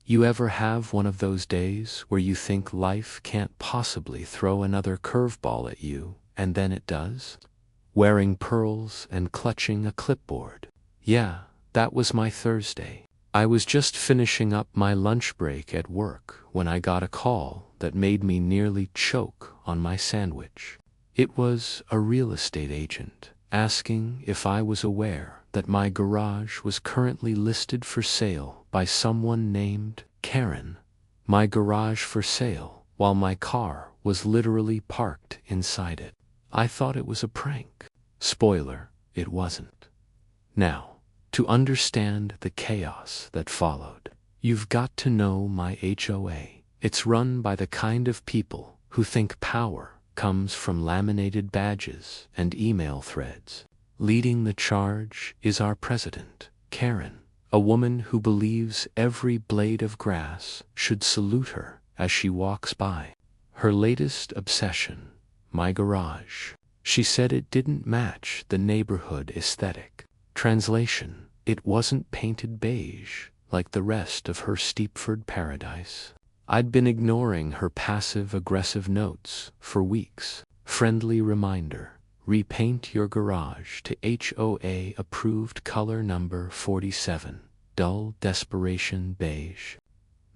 You ever have one of those days where you think life can't possibly throw another curveball at you, and then it does? Wearing pearls and clutching a clipboard. Yeah, that was my Thursday. I was just finishing up my lunch break at work when I got a call that made me nearly choke on my sandwich. It was a real estate agent asking if I was aware that my garage was currently listed for sale by someone named Karen. My garage for sale, while my car was literally parked inside it. I thought it was a prank. Spoiler, it wasn't. Now, to understand the chaos that followed, you've got to know my HOA. It's run by the kind of people who think power comes from laminated badges and email threads. Leading the charge is our president, Karen, a woman who believes every blade of grass should salute her as she walks by. Her latest obsession, my garage. She said it didn't match the neighborhood aesthetic. Translation, it wasn't painted beige like the rest of her Steepford paradise. I'd been ignoring her passive-aggressive notes for weeks. Friendly reminder, repaint your garage to HOA approved color number 47, dull desperation beige.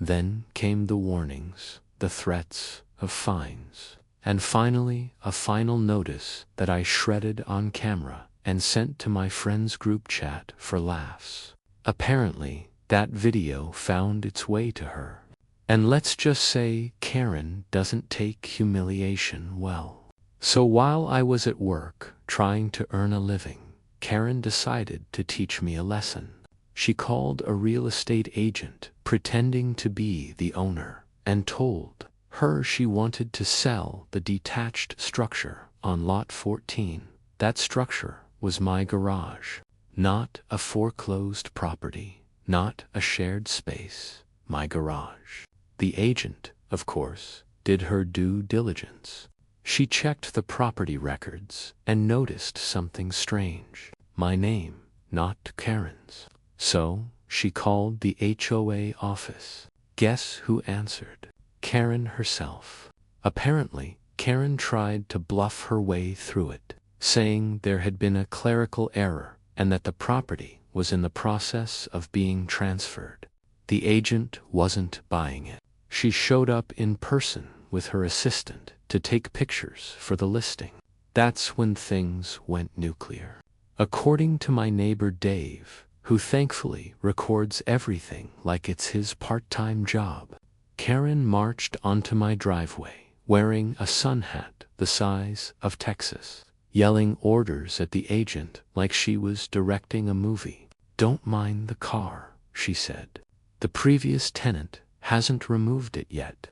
Then came the warnings, the threats of fines, and finally a final notice that I shredded on camera and sent to my friends' group chat for laughs. Apparently, that video found its way to her. And let's just say Karen doesn't take humiliation well. So while I was at work trying to earn a living, Karen decided to teach me a lesson. She called a real estate agent pretending to be the owner and told her she wanted to sell the detached structure on lot 14. That structure was my garage, not a foreclosed property, not a shared space, my garage. The agent, of course, did her due diligence. She checked the property records and noticed something strange. My name, not Karen's. So, she called the HOA office. Guess who answered? Karen herself. Apparently, Karen tried to bluff her way through it, saying there had been a clerical error and that the property was in the process of being transferred. The agent wasn't buying it. She showed up in person with her assistant to take pictures for the listing. That's when things went nuclear. According to my neighbor Dave, who thankfully records everything like it's his part-time job, Karen marched onto my driveway wearing a sun hat the size of Texas, yelling orders at the agent like she was directing a movie. "Don't mind the car," she said. "The previous tenant hasn't removed it yet."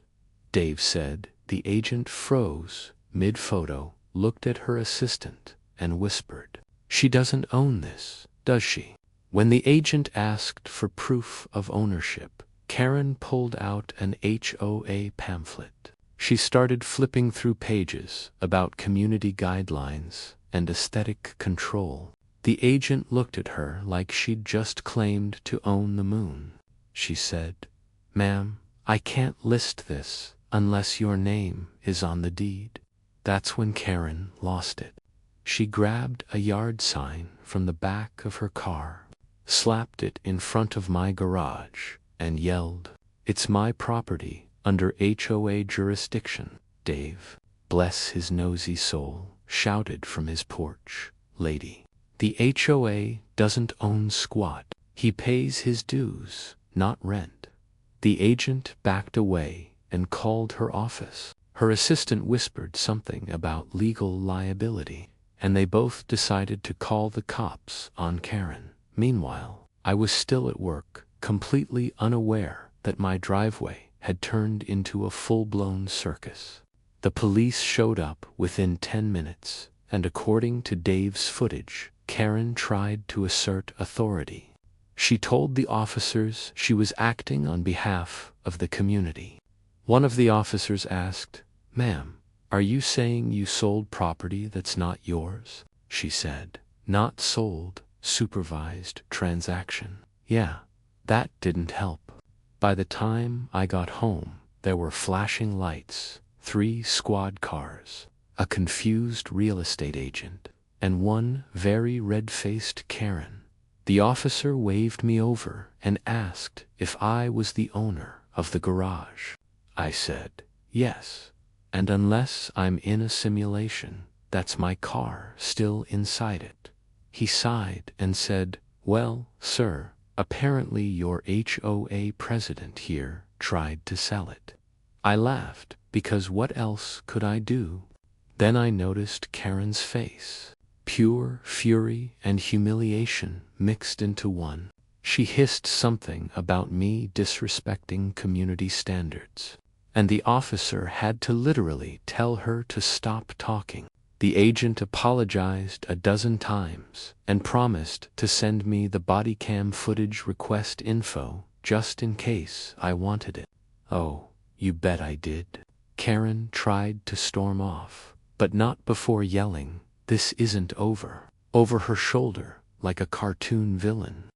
Dave said. The agent froze mid-photo, looked at her assistant, and whispered, "She doesn't own this, does she?" When the agent asked for proof of ownership, Karen pulled out an HOA pamphlet. She started flipping through pages about community guidelines and aesthetic control. The agent looked at her like she'd just claimed to own the moon. She said, "Ma'am, I can't list this unless your name is on the deed." That's when Karen lost it. She grabbed a yard sign from the back of her car, slapped it in front of my garage, and yelled, "It's my property under HOA jurisdiction." Dave, bless his nosy soul, shouted from his porch, "Lady, the HOA doesn't own squat. He pays his dues, not rent." The agent backed away and called her office. Her assistant whispered something about legal liability, and they both decided to call the cops on Karen. Meanwhile, I was still at work, completely unaware that my driveway had turned into a full-blown circus. The police showed up within 10 minutes, and according to Dave's footage, Karen tried to assert authority. She told the officers she was acting on behalf of the community. One of the officers asked, "Ma'am, are you saying you sold property that's not yours?" She said, "Not sold, supervised transaction." Yeah, that didn't help. By the time I got home, there were flashing lights, 3 squad cars, a confused real estate agent, and one very red-faced Karen. The officer waved me over and asked if I was the owner of the garage. I said, yes, and unless I'm in a simulation, that's my car still inside it. He sighed and said, well, sir, apparently your HOA president here tried to sell it. I laughed, because what else could I do? Then I noticed Karen's face. Pure fury and humiliation mixed into one. She hissed something about me disrespecting community standards, and the officer had to literally tell her to stop talking. The agent apologized a dozen times and promised to send me the body cam footage request info just in case I wanted it. Oh, you bet I did. Karen tried to storm off, but not before yelling, "This isn't over," over her shoulder like a cartoon villain.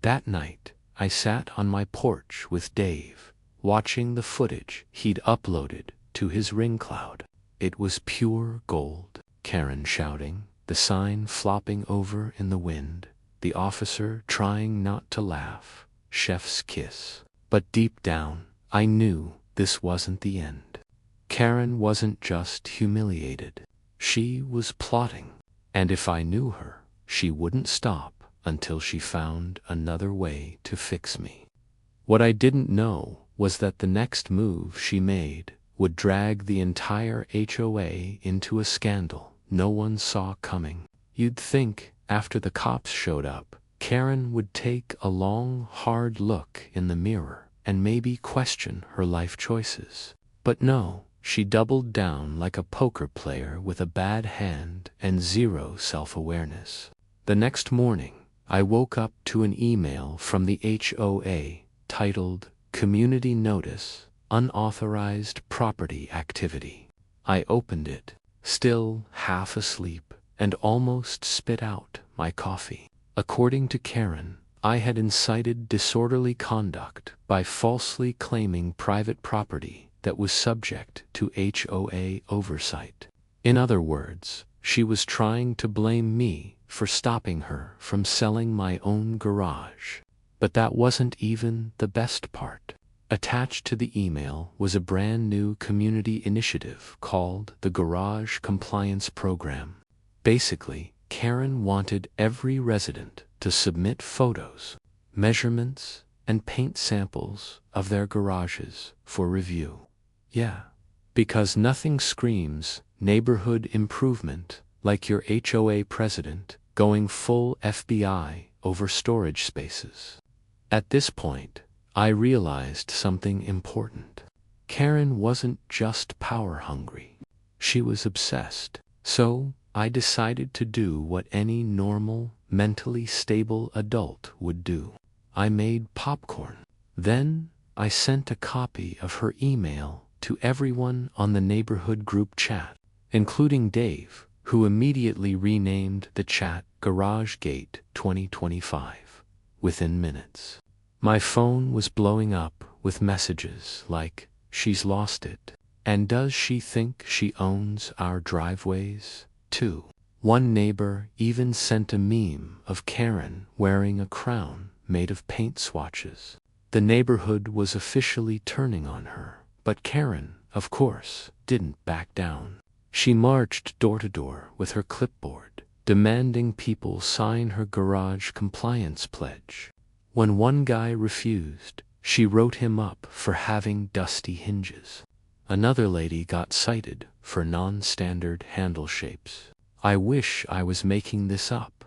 That night, I sat on my porch with Dave, watching the footage he'd uploaded to his ring cloud. It was pure gold. Karen shouting, the sign flopping over in the wind, the officer trying not to laugh, chef's kiss. But deep down, I knew this wasn't the end. Karen wasn't just humiliated. She was plotting, and if I knew her, she wouldn't stop until she found another way to fix me. What I didn't know was that the next move she made would drag the entire HOA into a scandal no one saw coming. You'd think, after the cops showed up, Karen would take a long, hard look in the mirror and maybe question her life choices. But no, she doubled down like a poker player with a bad hand and zero self-awareness. The next morning, I woke up to an email from the HOA titled Community Notice, Unauthorized Property Activity. I opened it, still half asleep, and almost spit out my coffee. According to Karen, I had incited disorderly conduct by falsely claiming private property that was subject to HOA oversight. In other words, she was trying to blame me for stopping her from selling my own garage. But that wasn't even the best part. Attached to the email was a brand new community initiative called the Garage Compliance Program. Basically, Karen wanted every resident to submit photos, measurements, and paint samples of their garages for review. Yeah, because nothing screams neighborhood improvement like your HOA president going full FBI over storage spaces. At this point, I realized something important. Karen wasn't just power hungry. She was obsessed. So, I decided to do what any normal, mentally stable adult would do. I made popcorn. Then, I sent a copy of her email to everyone on the neighborhood group chat, including Dave, who immediately renamed the chat GarageGate 2025 within minutes. My phone was blowing up with messages like, "She's lost it," and "Does she think she owns our driveways, too?" One neighbor even sent a meme of Karen wearing a crown made of paint swatches. The neighborhood was officially turning on her, but Karen, of course, didn't back down. She marched door to door with her clipboard, demanding people sign her garage compliance pledge. When one guy refused, she wrote him up for having dusty hinges. Another lady got cited for non-standard handle shapes. I wish I was making this up.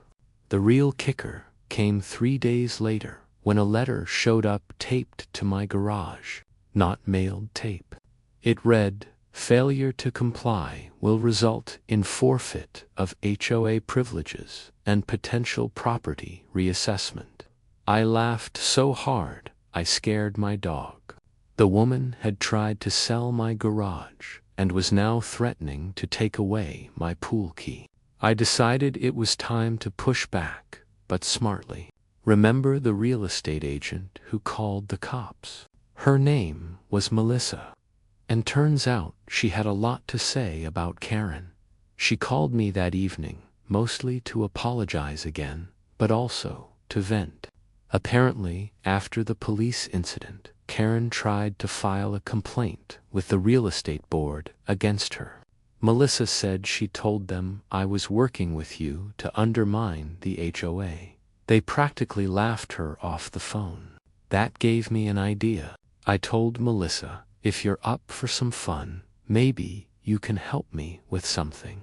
The real kicker came 3 days later when a letter showed up taped to my garage, not mailed tape. It read, "Failure to comply will result in forfeit of HOA privileges and potential property reassessment." I laughed so hard, I scared my dog. The woman had tried to sell my garage and was now threatening to take away my pool key. I decided it was time to push back, but smartly. Remember the real estate agent who called the cops? Her name was Melissa. And turns out she had a lot to say about Karen. She called me that evening, mostly to apologize again, but also to vent. Apparently, after the police incident, Karen tried to file a complaint with the real estate board against her. Melissa said she told them I was working with you to undermine the HOA. They practically laughed her off the phone. That gave me an idea. I told Melissa, if you're up for some fun, maybe you can help me with something.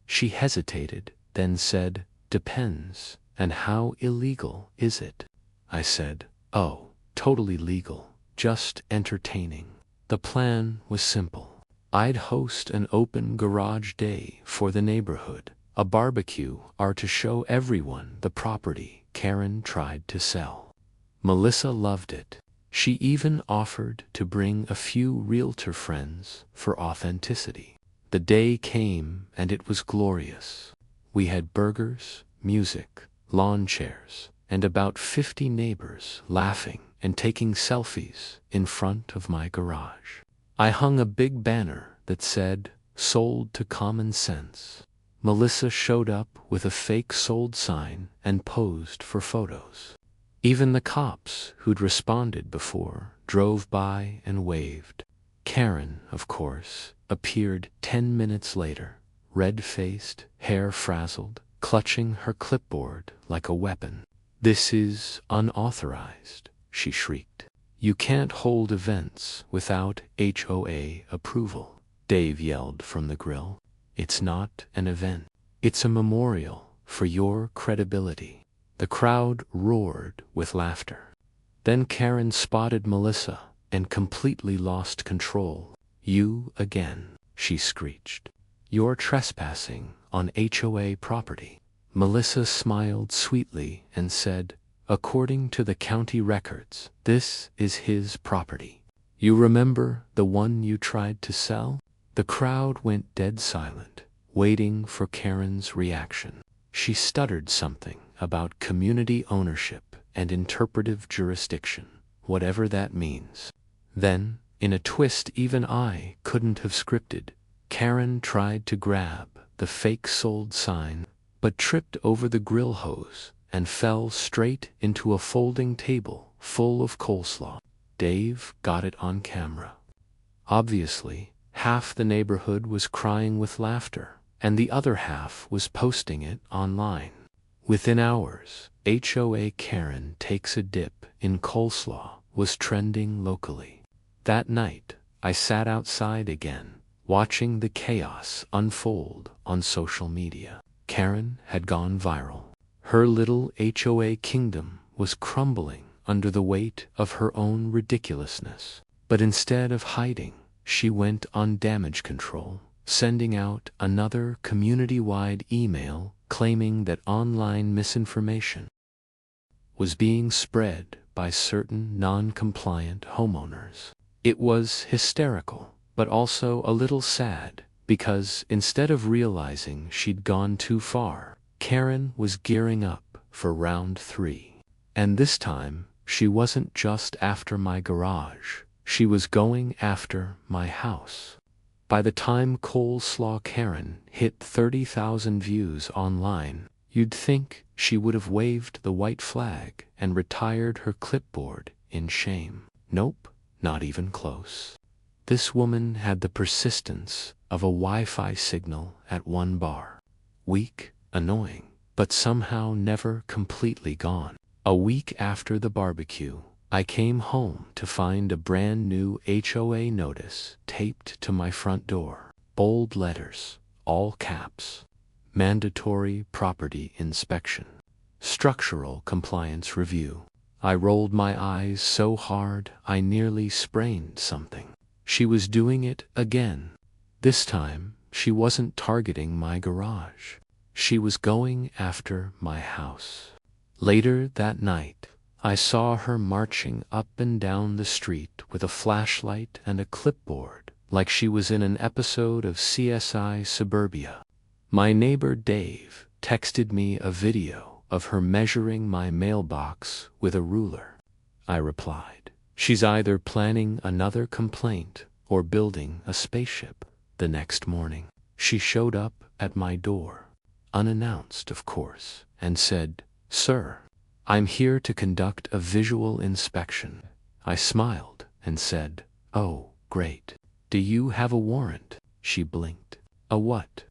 She hesitated, then said, depends, and how illegal is it? I said, oh, totally legal, just entertaining. The plan was simple. I'd host an open garage day for the neighborhood, a barbecue to show everyone the property Karen tried to sell. Melissa loved it. She even offered to bring a few realtor friends for authenticity. The day came and it was glorious. We had burgers, music, lawn chairs, and about 50 neighbors laughing and taking selfies in front of my garage. I hung a big banner that said, "Sold to Common Sense." Melissa showed up with a fake sold sign and posed for photos. Even the cops who'd responded before drove by and waved. Karen, of course, appeared 10 minutes later, red-faced, hair frazzled, clutching her clipboard like a weapon. "This is unauthorized," she shrieked. "You can't hold events without HOA approval," Dave yelled from the grill. "It's not an event. It's a memorial for your credibility." The crowd roared with laughter. Then Karen spotted Melissa and completely lost control. "You again," she screeched. "You're trespassing on HOA property." Melissa smiled sweetly and said, "According to the county records, this is his property. You remember the one you tried to sell?" The crowd went dead silent, waiting for Karen's reaction. She stuttered something about community ownership and interpretive jurisdiction, whatever that means. Then, in a twist even I couldn't have scripted, Karen tried to grab the fake sold sign, but tripped over the grill hose and fell straight into a folding table full of coleslaw. Dave got it on camera. Obviously, half the neighborhood was crying with laughter, and the other half was posting it online. Within hours, HOA Karen takes a dip in coleslaw was trending locally. That night, I sat outside again, watching the chaos unfold on social media. Karen had gone viral. Her little HOA kingdom was crumbling under the weight of her own ridiculousness. But instead of hiding, she went on damage control, sending out another community-wide email claiming that online misinformation was being spread by certain non-compliant homeowners. It was hysterical, but also a little sad, because instead of realizing she'd gone too far, Karen was gearing up for round 3. And this time, she wasn't just after my garage, she was going after my house. By the time Coleslaw Karen hit 30,000 views online, you'd think she would have waved the white flag and retired her clipboard in shame. Nope, not even close. This woman had the persistence of a Wi-Fi signal at one bar. Weak, annoying, but somehow never completely gone. A week after the barbecue, I came home to find a brand new HOA notice taped to my front door. Bold letters, all caps. Mandatory property inspection. Structural compliance review. I rolled my eyes so hard I nearly sprained something. She was doing it again. This time, she wasn't targeting my garage. She was going after my house. Later that night, I saw her marching up and down the street with a flashlight and a clipboard, like she was in an episode of CSI Suburbia. My neighbor Dave texted me a video of her measuring my mailbox with a ruler. I replied, She's either planning another complaint or building a spaceship. The next morning, she showed up at my door, unannounced of course, and said, "Sir, I'm here to conduct a visual inspection." I smiled and said, "Oh, great. Do you have a warrant?" She blinked. "A what?"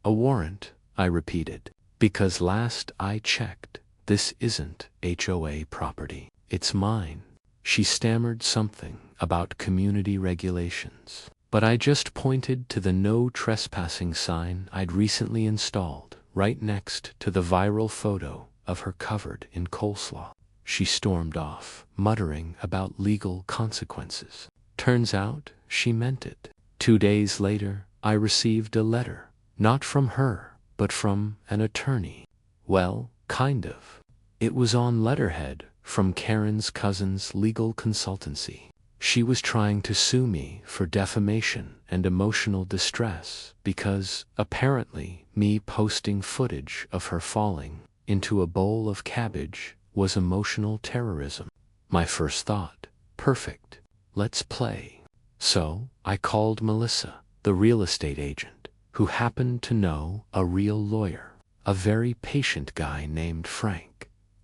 "A warrant," I repeated, "because last I checked, this isn't HOA property. It's mine." She stammered something about community regulations, but I just pointed to the no trespassing sign I'd recently installed right next to the viral photo of her covered in coleslaw. She stormed off, muttering about legal consequences. Turns out she meant it. 2 days later, I received a letter, not from her, but from an attorney. Well, kind of. It was on letterhead from Karen's cousin's legal consultancy. She was trying to sue me for defamation and emotional distress because, apparently, me posting footage of her falling into a bowl of cabbage was emotional terrorism. My first thought, perfect, let's play. So, I called Melissa, the real estate agent, who happened to know a real lawyer, a very patient guy named Frank.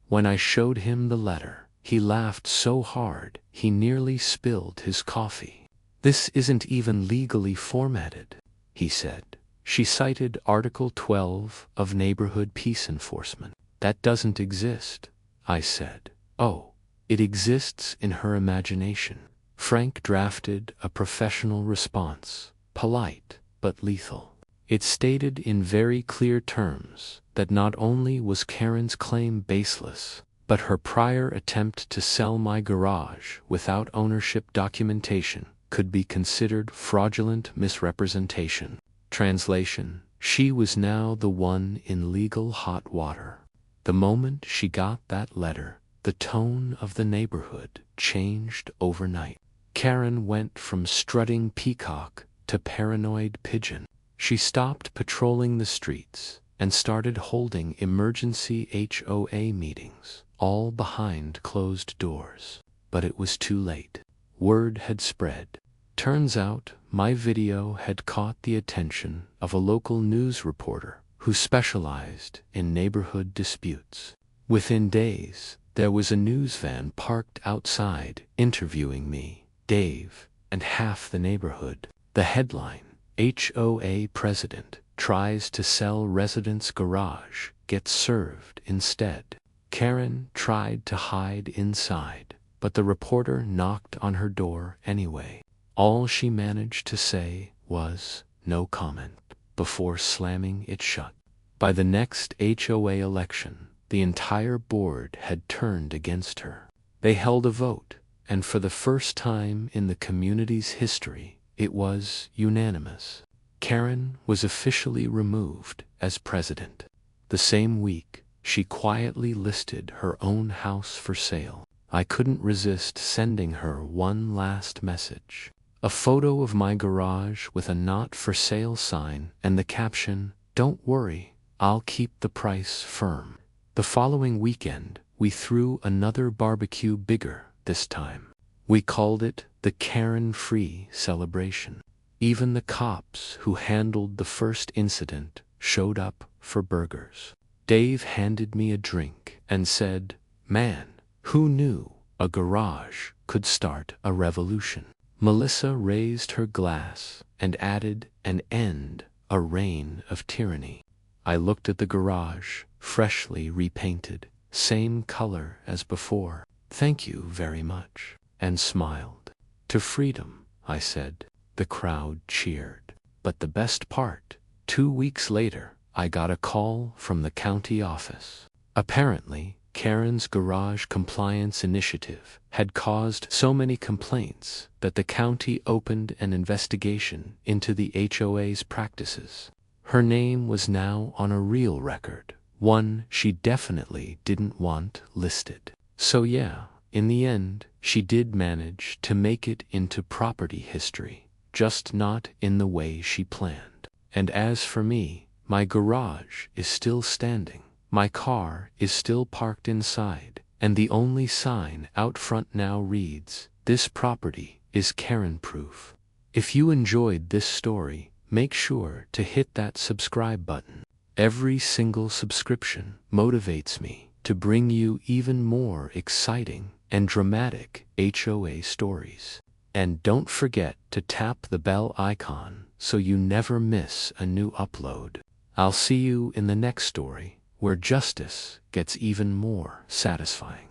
When I showed him the letter, he laughed so hard he nearly spilled his coffee. "This isn't even legally formatted," he said. She cited Article 12 of Neighborhood Peace Enforcement. "That doesn't exist," I said. "Oh, it exists in her imagination." Frank drafted a professional response, polite but lethal. It stated in very clear terms that not only was Karen's claim baseless, but her prior attempt to sell my garage without ownership documentation could be considered fraudulent misrepresentation. Translation: she was now the one in legal hot water. The moment she got that letter, the tone of the neighborhood changed overnight. Karen went from strutting peacock to paranoid pigeon. She stopped patrolling the streets and started holding emergency HOA meetings, all behind closed doors. But it was too late. Word had spread. Turns out my video had caught the attention of a local news reporter who specialized in neighborhood disputes. Within days, there was a news van parked outside interviewing me, Dave, and half the neighborhood. The headline: HOA president tries to sell resident's garage, gets served instead. Karen tried to hide inside, but the reporter knocked on her door anyway. All she managed to say was, "No comment," before slamming it shut. By the next HOA election, the entire board had turned against her. They held a vote, and for the first time in the community's history, it was unanimous. Karen was officially removed as president. The same week, she quietly listed her own house for sale. I couldn't resist sending her one last message: a photo of my garage with a not for sale sign and the caption, "Don't worry, I'll keep the price firm." The following weekend, we threw another barbecue, bigger this time. We called it the Karen-Free Celebration. Even the cops who handled the first incident showed up for burgers. Dave handed me a drink and said, "Man, who knew a garage could start a revolution?" Melissa raised her glass and added an end, a reign of tyranny. I looked at the garage, freshly repainted, same color as before. "Thank you very much," and smiled. "To freedom," I said. The crowd cheered. But the best part, 2 weeks later, I got a call from the county office. Apparently, Karen's garage compliance initiative had caused so many complaints that the county opened an investigation into the HOA's practices. Her name was now on a real record, one she definitely didn't want listed. So yeah, in the end, she did manage to make it into property history, just not in the way she planned. And as for me, my garage is still standing, my car is still parked inside, and the only sign out front now reads, This property is Karen-proof. If you enjoyed this story, make sure to hit that subscribe button. Every single subscription motivates me to bring you even more exciting and dramatic HOA stories. And don't forget to tap the bell icon so you never miss a new upload. I'll see you in the next story, where justice gets even more satisfying.